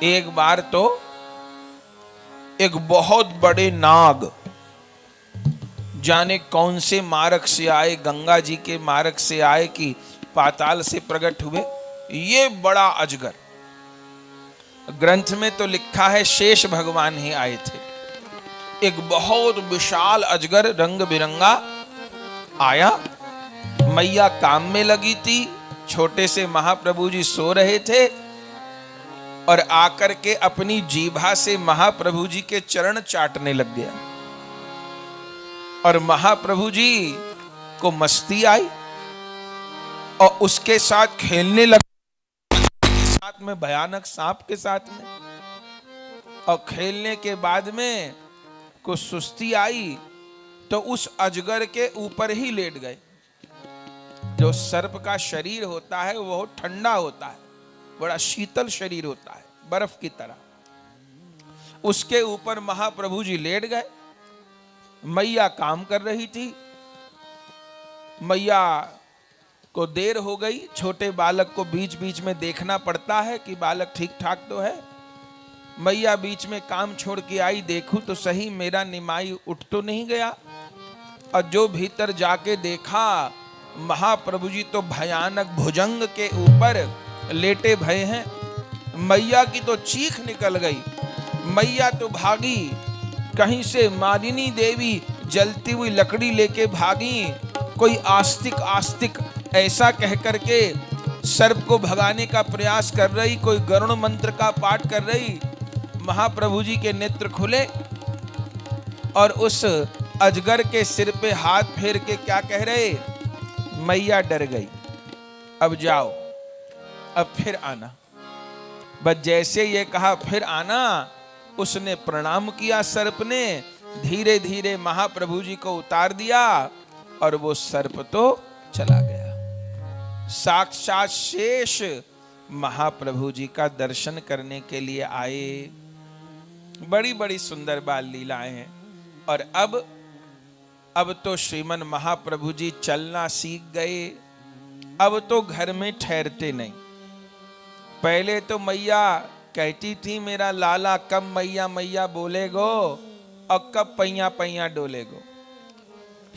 एक बार तो एक बहुत बड़े नाग जाने कौन से मार्ग से आए, गंगा जी के मार्ग से आए कि पाताल से प्रकट हुए। ये बड़ा अजगर, ग्रंथ में तो लिखा है शेष भगवान ही आए थे। एक बहुत विशाल अजगर रंग बिरंगा आया, मैया काम में लगी थी, छोटे से महाप्रभु जी सो रहे थे और आकर के अपनी जीभा से महाप्रभु जी के चरण चाटने लग गया और महाप्रभु जी को मस्ती आई और उसके साथ खेलने लगा, साथ में भयानक सांप के साथ में। और खेलने के बाद में कुछ सुस्ती आई तो उस अजगर के ऊपर ही लेट गए। जो सर्प का शरीर होता है वो ठंडा होता है, बड़ा शीतल शरीर होता है, बर्फ की तरह। उसके ऊपर महाप्रभु जी लेट गए। मैया काम कर रही थी, मैया को देर हो गई। छोटे बालक को बीच बीच में देखना पड़ता है कि बालक ठीक ठाक तो है। मैया बीच में काम छोड़ के आई, देखूं तो सही मेरा निमाई उठ तो नहीं गया। और जो भीतर जाके देखा, महाप्रभु जी तो भयानक भुजंग के ऊपर लेटे भये हैं। मैया की तो चीख निकल गई, मैया तो भागी, कहीं से मालिनी देवी जलती हुई लकड़ी लेके भागी। कोई आस्तिक आस्तिक ऐसा कह करके सर्प को भगाने का प्रयास कर रही, कोई गरुड़ मंत्र का पाठ कर रही। महाप्रभु जी के नेत्र खुले और उस अजगर के सिर पे हाथ फेर के क्या कह रहे, मैया डर गई, अब जाओ, अब फिर आना। बस जैसे ये कहा फिर आना, उसने प्रणाम किया। सर्प ने धीरे धीरे महाप्रभु जी को उतार दिया और वो सर्प तो चला गया। साक्षात शेष महाप्रभु जी का दर्शन करने के लिए आए। बड़ी बड़ी सुंदर बाल लीलाएं हैं। और अब तो श्रीमन महाप्रभु जी चलना सीख गए। अब तो घर में ठहरते नहीं। पहले तो मैया कहती थी मेरा लाला कब मैया मैया बोलेगो और कब पैया पैया डोलेगो।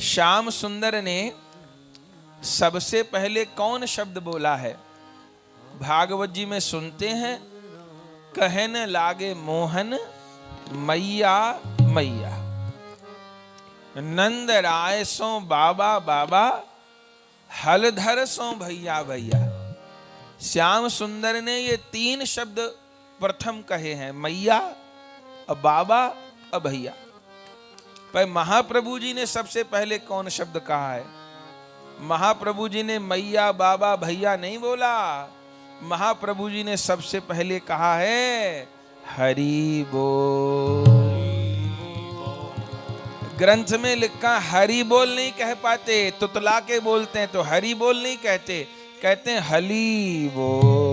श्याम सुंदर ने सबसे पहले कौन शब्द बोला है? भागवत जी में सुनते हैं, कहन लागे मोहन मैया मैया, नंद राय सो बाबा बाबा, हलधर सो भैया भैया। श्याम सुंदर ने ये तीन शब्द प्रथम कहे हैं, मैया, बाबा और भैया। पर महाप्रभु जी ने सबसे पहले कौन शब्द कहा है? महाप्रभु जी ने मैया बाबा भैया नहीं बोला। महाप्रभु जी ने सबसे पहले कहा है हरि बोल। ग्रंथ में लिखा हरि बोल नहीं कह पाते, तुतला के बोलते हैं, तो हरि बोल नहीं कहते, कहते हैं हली बोल।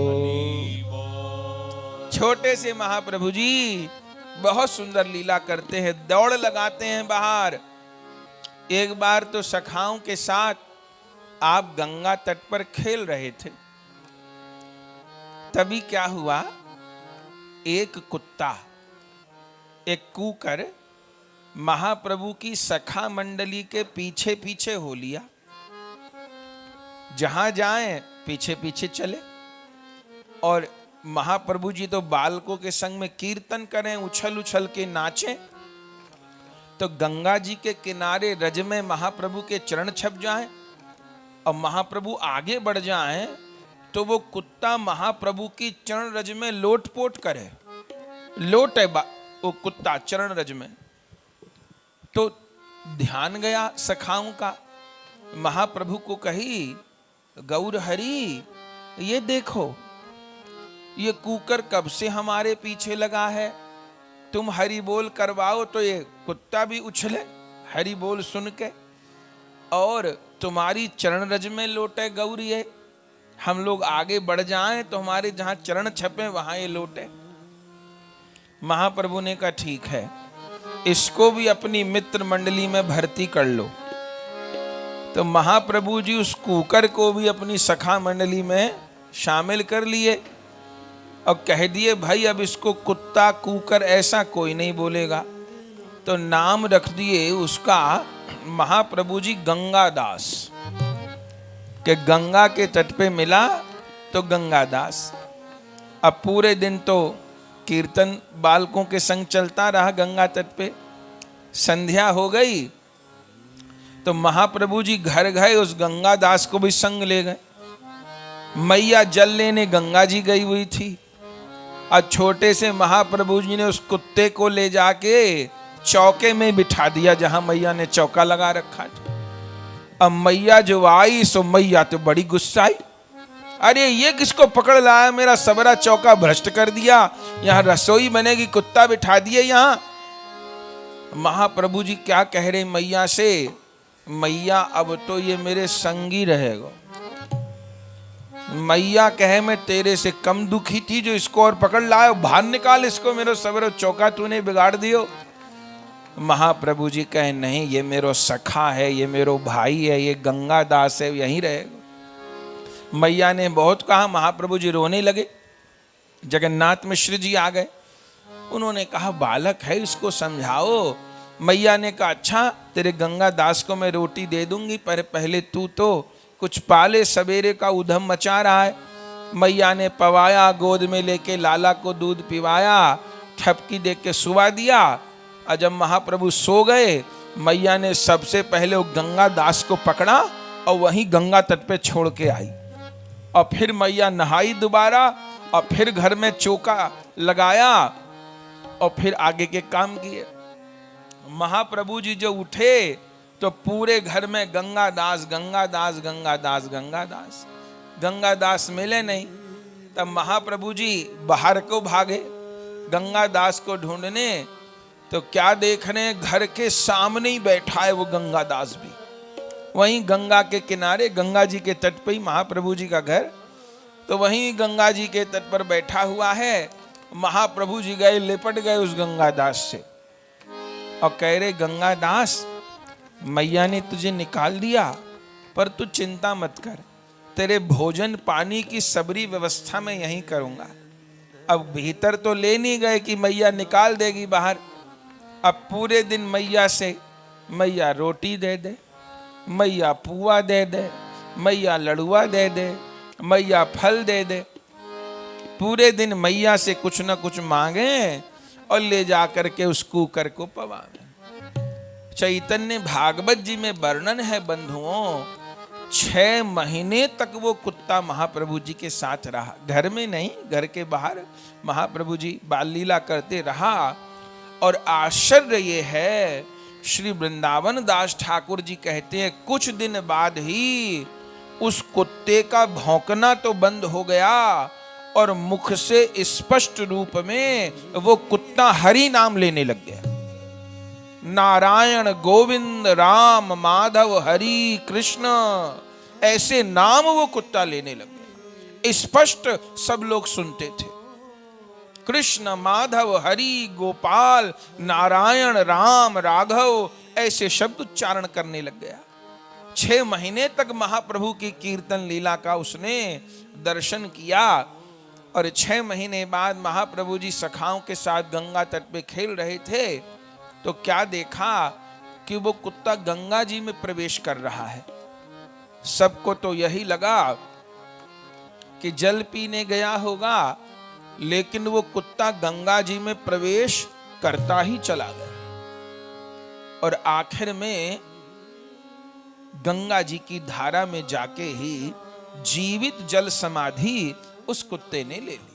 छोटे से महाप्रभु जी बहुत सुंदर लीला करते हैं, दौड़ लगाते हैं बाहर। एक बार तो सखाओं के साथ आप गंगा तट पर खेल रहे थे, तभी क्या हुआ, एक कुत्ता, एक कूकर महाप्रभु की सखा मंडली के पीछे पीछे हो लिया। जहां जाएं पीछे पीछे चले। और महाप्रभु जी तो बालकों के संग में कीर्तन करें, उछल उछल के नाचें। तो गंगा जी के किनारे रज में महाप्रभु के चरण छप जाएं और महाप्रभु आगे बढ़ जाएं तो वो कुत्ता महाप्रभु की चरण रज में लोटपोट करे, लोटे वो कुत्ता चरण रज में। तो ध्यान गया सखाओं का, महाप्रभु को कही गौर हरि ये देखो, ये कूकर कब से हमारे पीछे लगा है, तुम हरि बोल करवाओ तो ये कुत्ता भी उछले हरि बोल सुन के, और तुम्हारी चरण रज में लोटे गौरी है। हम लोग आगे बढ़ जाएं तो हमारे जहां चरण छपे वहां ये लोटे। महाप्रभु ने कहा ठीक है, इसको भी अपनी मित्र मंडली में भर्ती कर लो। तो महाप्रभु जी उस कूकर को भी अपनी सखा मंडली में शामिल कर लिए। और कह दिए भाई अब इसको कुत्ता कूकर ऐसा कोई नहीं बोलेगा, तो नाम रख दिए उसका महाप्रभु जी गंगादास, कि गंगा के तट पे मिला तो गंगादास। अब पूरे दिन तो कीर्तन बालकों के संग चलता रहा गंगा तट पे। संध्या हो गई तो महाप्रभु जी घर गए, उस गंगादास को भी संग ले गए। मैया जल लेने गंगा जी गई हुई थी, और छोटे से महाप्रभु जी ने उस कुत्ते को ले जाके चौके में बिठा दिया जहां मैया ने चौका लगा रखा था। अब मैया जो आई सो मैया तो बड़ी गुस्सा आई, अरे ये किसको पकड़ लाया, मेरा सबरा चौका भ्रष्ट कर दिया, यहां रसोई बनेगी कुत्ता बिठा दिए यहां। महाप्रभु जी क्या कह रहे मैया से, मैया अब तो ये मेरे संगी रहेगा। मैया कहे मैं तेरे से कम दुखी थी जो इसको और पकड़ लाया, बाहर निकाल इसको, मेरा सबरो चौका तूने बिगाड़ दियो। महाप्रभु जी कहे नहीं, ये मेरो सखा है, ये मेरो भाई है, ये गंगादास है, यहीं रहेगा। मैया ने बहुत कहा, महाप्रभु जी रोने लगे। जगन्नाथ मिश्र जी आ गए, उन्होंने कहा बालक है इसको समझाओ। मैया ने कहा अच्छा तेरे गंगादास को मैं रोटी दे दूंगी, पर पहले तू तो कुछ पाले, सवेरे का उधम मचा रहा है। मैया ने पवाया, गोद में लेके लाला को दूध पिवाया, ठपकी दे के सुवा दिया। और जब महाप्रभु सो गए, मैया ने सबसे पहले वो गंगादास को पकड़ा और वहीं गंगा तट पे छोड़ के आई। और फिर मैया नहाई दोबारा, और फिर घर में चौका लगाया, और फिर आगे के काम किए। महाप्रभु जी जो उठे तो पूरे घर में गंगादास गंगादास गंगादास गंगादास। गंगादास मिले नहीं, तब महाप्रभु जी बाहर को भागे गंगादास को ढूंढने। तो क्या देख रहे हैं, घर के सामने ही बैठा है वो गंगादास भी, वहीं गंगा के किनारे, गंगा जी के तट पे ही महाप्रभु जी का घर, तो वहीं गंगा जी के तट पर बैठा हुआ है। महाप्रभु जी गए, लिपट गए उस गंगादास से और कह रहे गंगादास मैया ने तुझे निकाल दिया, पर तू चिंता मत कर, तेरे भोजन पानी की सबरी व्यवस्था मैं यहीं करूंगा। अब भीतर तो ले नहीं गए कि मैया निकाल देगी बाहर। अब पूरे दिन मैया से, मैया रोटी दे दे, मैया पुआ दे दे, मैया लड़ुआ दे दे, मैया फल दे दे। पूरे दिन मैया से कुछ न कुछ मांगे और ले जा करके उस कुकर को पवावे। चैतन्य भागवत जी में वर्णन है बंधुओं, 6 महीने तक वो कुत्ता महाप्रभु जी के साथ रहा। घर में नहीं, घर के बाहर महाप्रभु जी बाल लीला करते रहा। और आश्चर्य ये है, श्री वृंदावन दास ठाकुर जी कहते हैं कुछ दिन बाद ही उस कुत्ते का भौंकना तो बंद हो गया और मुख से स्पष्ट रूप में वो कुत्ता हरि नाम लेने लग गया। नारायण गोविंद राम माधव हरि कृष्ण, ऐसे नाम वो कुत्ता लेने लग गया। स्पष्ट सब लोग सुनते थे, कृष्ण माधव हरि गोपाल नारायण राम राघव, ऐसे शब्द उच्चारण करने लग गया। 6 महीने तक महाप्रभु की कीर्तन लीला का उसने दर्शन किया। और 6 महीने बाद महाप्रभु जी सखाओं के साथ गंगा तट पे खेल रहे थे, तो क्या देखा कि वो कुत्ता गंगा जी में प्रवेश कर रहा है। सबको तो यही लगा कि जल पीने गया होगा, लेकिन वो कुत्ता गंगा जी में प्रवेश करता ही चला गया और आखिर में गंगा जी की धारा में जाके ही जीवित जल समाधि उस कुत्ते ने ले ली।